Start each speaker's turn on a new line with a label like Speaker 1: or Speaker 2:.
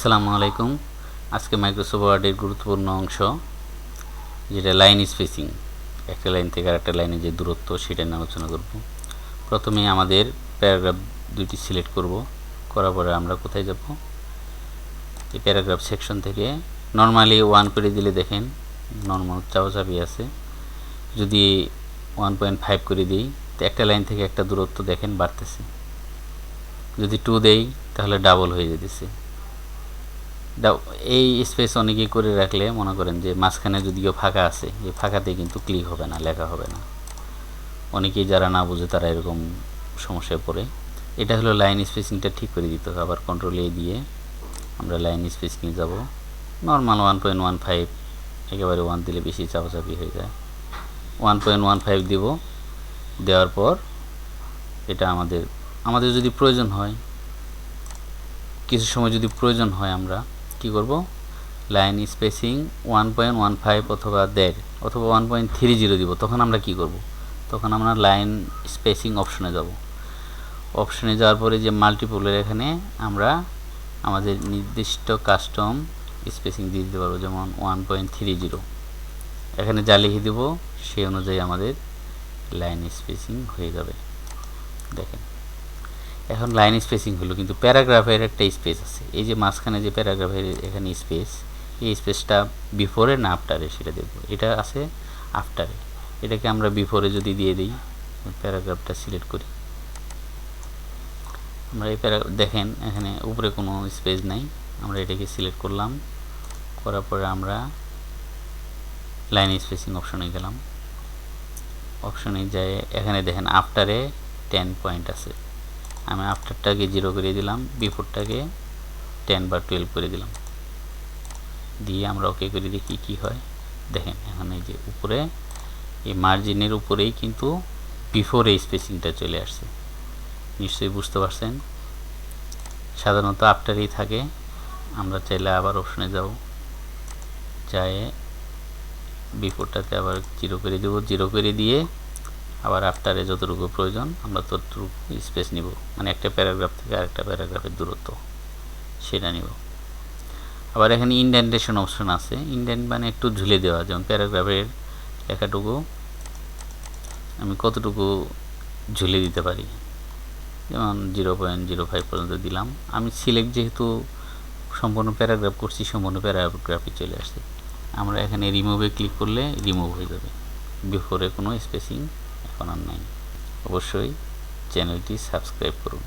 Speaker 1: আসসালামু আলাইকুম। আজকে মাইক্রোসফট ওয়ার্ডের গুরুত্বপূর্ণ অংশ যেটা লাইন স্পেসিং, একটা লাইন থেকে আরেকটা লাইনের যে দূরত্ব সেটা নিয়ে আলোচনা করব। প্রথমে আমাদের প্যারাগ্রাফ দুইটি সিলেক্ট করব, করার পরে আমরা কোথায় যাব, এই প্যারাগ্রাফ সেকশন থেকে নর্মালি 1 করে দিলে দেখেন নর্মাল চাপাচাপি আছে। যদি 1.5 করে দিই তো একটা লাইন থেকে একটা দূরত্ব দেখেন বাড়তেছে। যদি 2 দেই তাহলে ডাবল হয়ে যেতেছে। এই স্পেস অনেকেই করে রাখলে মনে করেন যে মাঝখানে যদিও ফাঁকা আছে, এই ফাঁকাতে কিন্তু ক্লিক হবে না, লেখা হবে না। অনেকেই যারা না বুঝে তারা এরকম সমস্যায় পড়ে। এটা হলো লাইন স্পেসিংটা ঠিক করে দিতে হবে। আবার কন্ট্রোল এ দিয়ে আমরা লাইন স্পেসিংয়ে যাব। নর্মাল 1.15, একেবারে 1 দিলে বেশি চাপাচাপি হয়ে যায়। 1.15 দিব। দেওয়ার পর এটা আমাদের যদি প্রয়োজন হয়, কিছু সময় যদি প্রয়োজন হয় আমরা কি করব, লাইন স্পেসিং 1.15 অথবা 1.5 অথবা 1.30 দিব। তখন আমরা কি করব, তখন আমরা লাইন স্পেসিং অপশনে যাব। অপশনে যাওয়ার পরে যে মাল্টিপলের এখানে আমরা আমাদের নির্দিষ্ট কাস্টম স্পেসিং দিয়ে দিতে পারবো, যেমন 1.30। এখানে যা লিখে দেব সেই অনুযায়ী আমাদের লাইন স্পেসিং হয়ে যাবে। দেখেন এখন লাইন স্পেসিং হলো, কিন্তু প্যারাগ্রাফের একটা স্পেস আছে। এই যে মাঝখানে যে প্যারাগ্রাফের এখানে স্পেস, এই স্পেসটা বিফোরে না আফটারে সেটা দেখব। এটা আছে আফটারে, এটাকে আমরা বিফোরে যদি দিয়ে দিই, প্যারাগ্রাফটা সিলেক্ট করি, আমরা এই দেখেন এখানে উপরে কোনো স্পেস নাই। আমরা এটাকে সিলেক্ট করলাম, করার পরে আমরা লাইন স্পেসিং অপশনে গেলাম। অপশনে যাই, এখানে দেখেন আফটারে 10 পয়েন্ট আছে। আমি আফটারটাকে 0 করে দিলাম, বিফোরটাকে 10 বা 12 করে দিলাম, দিয়ে আমরা ওকে করে দেখি কি হয়। দেখেন এখন এই যে উপরে এই মার্জিনের উপরেই কিন্তু বিফোর এই স্পেসিংটা চলে আসছে। নিশ্চয়ই বুঝতে পারছেন। সাধারণত আফটারেই থাকে। আমরা চাইলে আবার অপশনে যাব, চাই বিফোরটাতে আবার 0 করে দেব। 0 করে দিয়ে আবার আফটারে যতটুকু প্রয়োজন আমরা ততটুকু স্পেস নিব, মানে একটা প্যারাগ্রাফ থেকে আরেকটা প্যারাগ্রাফের দূরত্ব সেটা নিব। আবার এখানে ইনডেন্টেশন অপশন আছে। ইনডেন্ট মানে একটু ঝুলে দেওয়া, যেমন প্যারাগ্রাফের লেখাটুকু আমি কতটুকু ঝুলে দিতে পারি, যেমন 0.05 পর্যন্ত দিলাম। আমি সিলেক্ট যেহেতু সম্পূর্ণ প্যারাগ্রাফ করছি, সম্পূর্ণ প্যারাগ্রাফে চলে আসছে। আমরা এখানে রিমুভে ক্লিক করলে রিমুভ হয়ে যাবে। বিফোরে কোনো স্পেসিং এখন আর নাই। অবশ্যই চ্যানেলটি সাবস্ক্রাইব করুন।